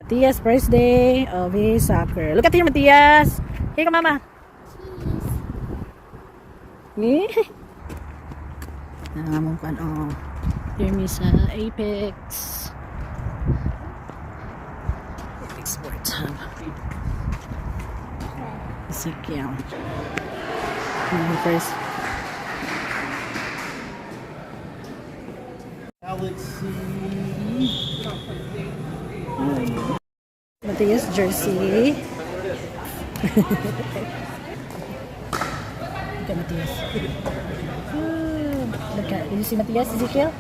Matthias' first day of his soccer. Look at here, Matthias. Here ka, mama. Nangamong kan, oh. Here mi sa Apex. Apex Sports Hub. Ezekiel. First. Matthias jersey. Look at Matthias. Look at, did you see Matthias, Ezekiel?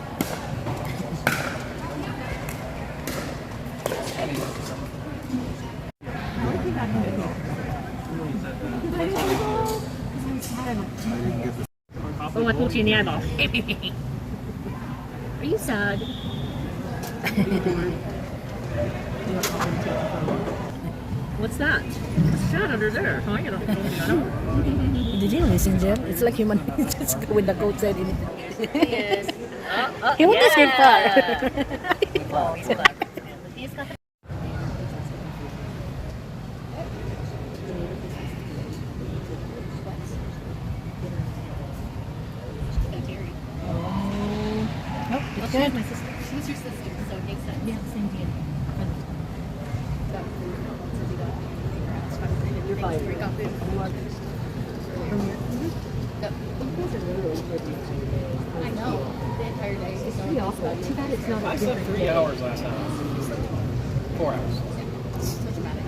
Are you sad? What's that? What's that under there? Oh, you know. Did you listen, Jim? It's like human. Just go with the code said in it. Yes. He won't go so far. Well, she was my sister. She was your sister, so it makes sense. Yeah, same deal. You're fine. I know. The entire day. It's pretty awful. Too bad it's not. I slept 3 hours last night. 4 hours. So dramatic.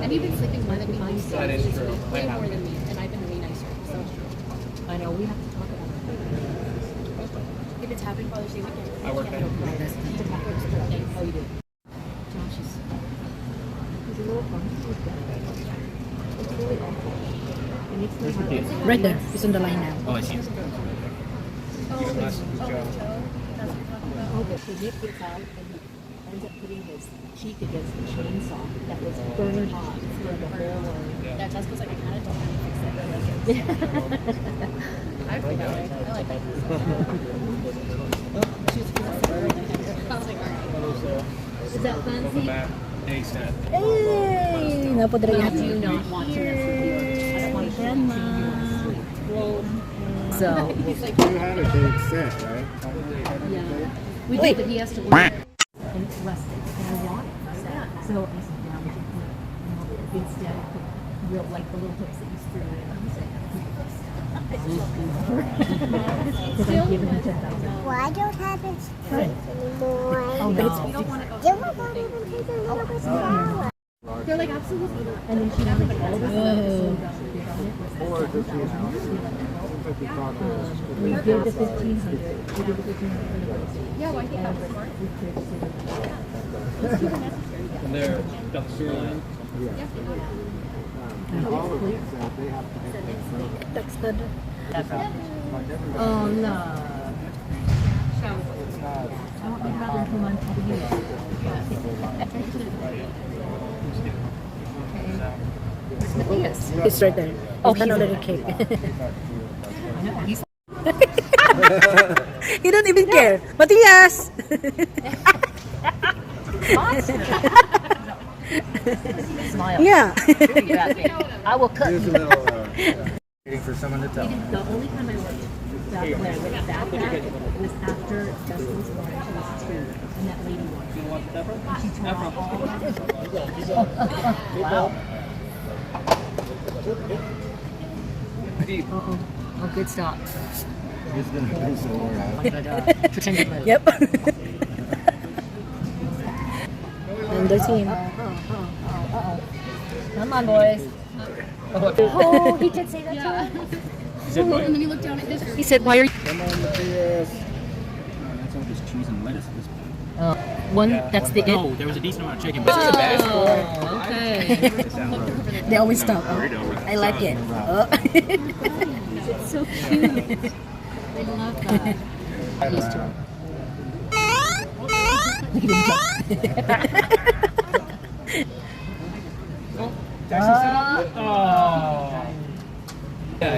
And you've been sleeping more than me. That is true. Way more than me, and I've been way nicer. So I know, we have to talk about if it's happening Father's Day weekend, I work there. it. How you do? Josh is... He's a little funny. It's really awful. It makes me hard. Right there. He's on the line now. Oh, I see. Oh, but so Nick gets out and he ends up putting his cheek against the chainsaw that was burning hot for the whole that Jessica's like, I kind of don't want to fix it. I feel that way. I like that. I was like, all right. Is that fancy? Day set. Hey! Napadra I yan. do not want to mess with you. I don't want to Grandma. So, He's like, You had a date set, right? yeah. We did, but he has to work. and it's rustic. And I want that. So I said, now we can put, instead of put real, like the little hooks that you screw in. I'm saying, because I'm giving him 10,000. Well, I don't have it anymore. Oh, no. We don't want to go. You were going to even take a little bit smaller. They're like, absolutely not. And then she has like all this Or just, you know, we did the 1,500. We did the 1,500. Yeah, well, I think that was smart. And they're down the sewer line. and all of them said they have to have Texted. Oh, no. I want my brother to come on top of you. Matthias. It's right there. Oh, he's already cake. He don't even care. Matthias! Smile. Yeah. I will cut Here's a you. little, waiting for someone to tell me. The only time I worked that way with that was after Justin's wedding. She was 2, and that lady won. And she tore off all wow. Oh, good stop. He's gonna do some more. I'm gonna pretend to move. Yep. And the team. Come on, boys. Oh, he did say that too. He said, And then he looked down at history. He said, why are you... Come on, Matthias. That's all just cheese and lettuce at this point. One, that's the it. No, there was a decent amount of chicken, but this is a bad Oh, okay. They always stop. I like it. Oh. It's so cute. I love that. Used to him. Look at him jump. Oh. Yeah,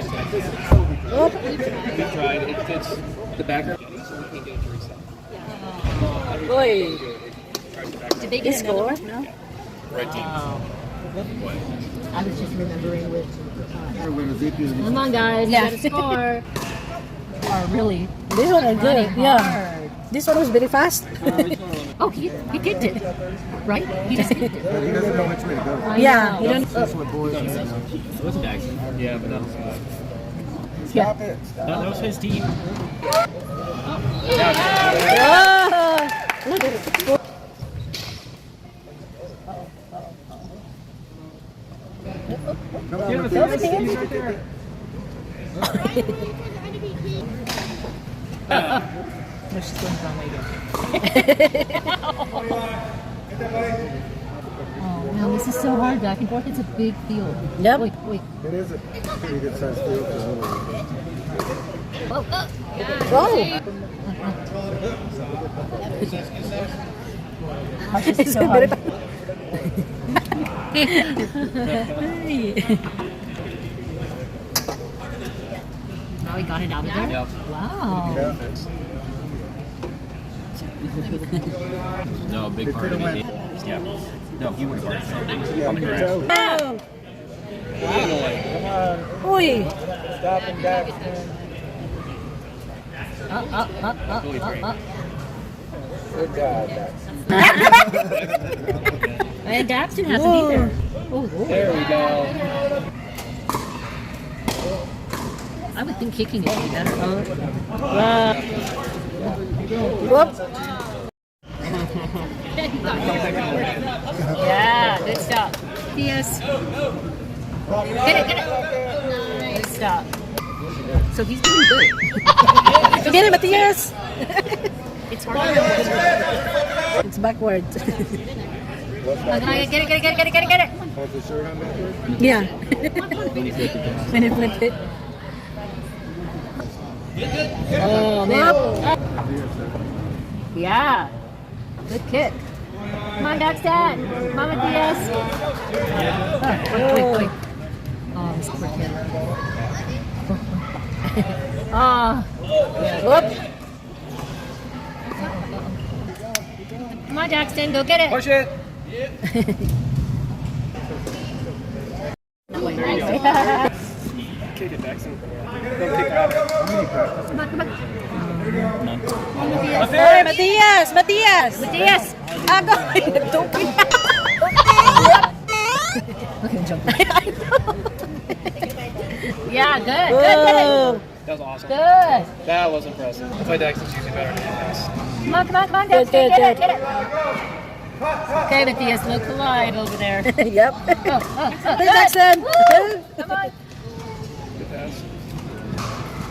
we tried. It's the backer. So we can't get it to reset. Oi. Did they He get another scored? one? No? Red team. What? I was just remembering with. We're gonna zip you. Come on, guys. Yeah. You gotta score. Are really This one is good. running Yeah. hard. This one was very fast. Oh, he kicked it. Right? He just kicked it. But he doesn't know which way to go. I Yeah, know. you don't. That's what boys do. It was Jackson. Yeah, but that was Stop it. that was his team. Oh! No, she's going wrong way again. Oh, no, this is so hard back and forth. It's a big field. Yep. Wait. It is a pretty good sized field for a little one. Oh, Oh! this is so It's hard. Oh, he got it out of there? Yep. Wow. Yeah. No, big They part of could've it. Yeah. No, he would have already found Yeah, on the you can grass. tell. Oh! Oi! Stop and back. Really great. Good job. And Daxton hasn't either. Oh, Lord. There we go. I would think kicking it would be better. Whoop! Yeah, good stop. Yes. Get it. Good stop. So he's doing good. Get it, Matthias! It's hard. It's backwards. Get it. Hold the shirt on backward. Yeah. When you flip it. Oh, man. Yeah. Good kick. Come on, Daxton. Mama Diaz. Wait. Oh, this poor kid. Whoop! Come on, Daxton. Go get it. Push it. Kick it, Jackson. Go kick out. Come on. Hey, Matthias! Matthias! Diaz. Ako! Don't be Look at him jump. Yeah, good. Whoa! That was awesome. Good. That was impressive. That's why Jackson's usually better than pass. Come on, Daxton. Good. Get it. Okay, Matthias, look alive over there. Yep. Oh, Hey, Jackson! Come on. Good pass.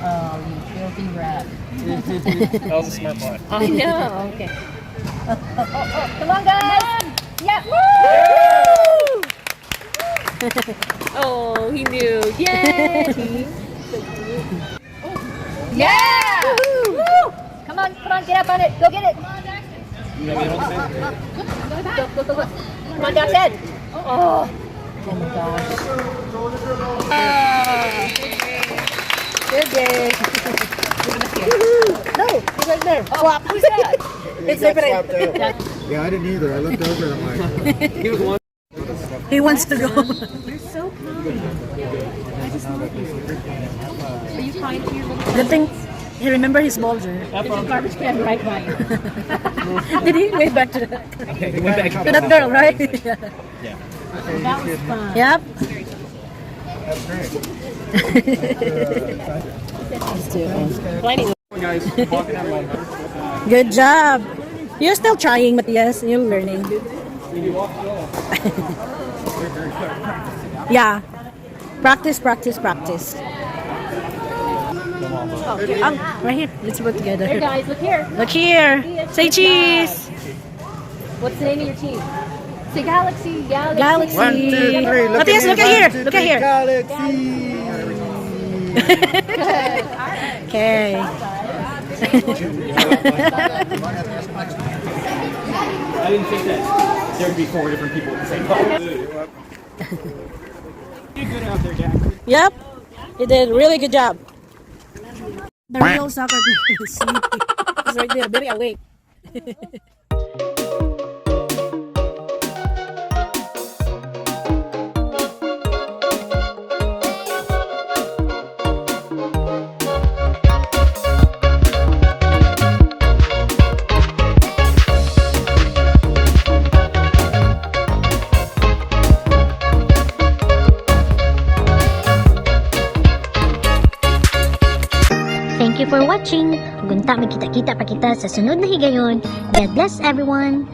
Oh, you filthy rat. That was a smart play. I know. Okay. Come on, guys. Yeah. Oh, he knew. Yay. Yeah. Woo. Come on, get up on it. Go get it. You know, Go. Come on, Jackson. Oh my gosh. Good game. No, it's right there. Swap. Who's that? It's Got different. swapped out. Yeah, I didn't either. I looked over and I'm like, he was one. He wants to go. You're so kind. Are you kind to your little Good thing he remember his boulder. There's a garbage can right by you. Did he wave back to He went back to that girl, right? Yeah. That was fun. Yep. that's great. Plenty. Guys, walking out my Good job. You're still trying, Matthias. You're learning. Yeah. Practice. Right here. Let's work Here, together. guys, look here. Look here. Say cheese. What's the name of your team? Say Galaxy. Galaxy. 1, 2, 3. Matthias, look at here. Look at here. Galaxy. Okay. I didn't think that there would be 4 different people at the same time. You're good out there, Jack. Yep. You did a really good job. The real soccer player is sleepy. He's right there, very awake. for watching. Gunta, magkita-kita pa kita sa sunod na higayon. God bless everyone!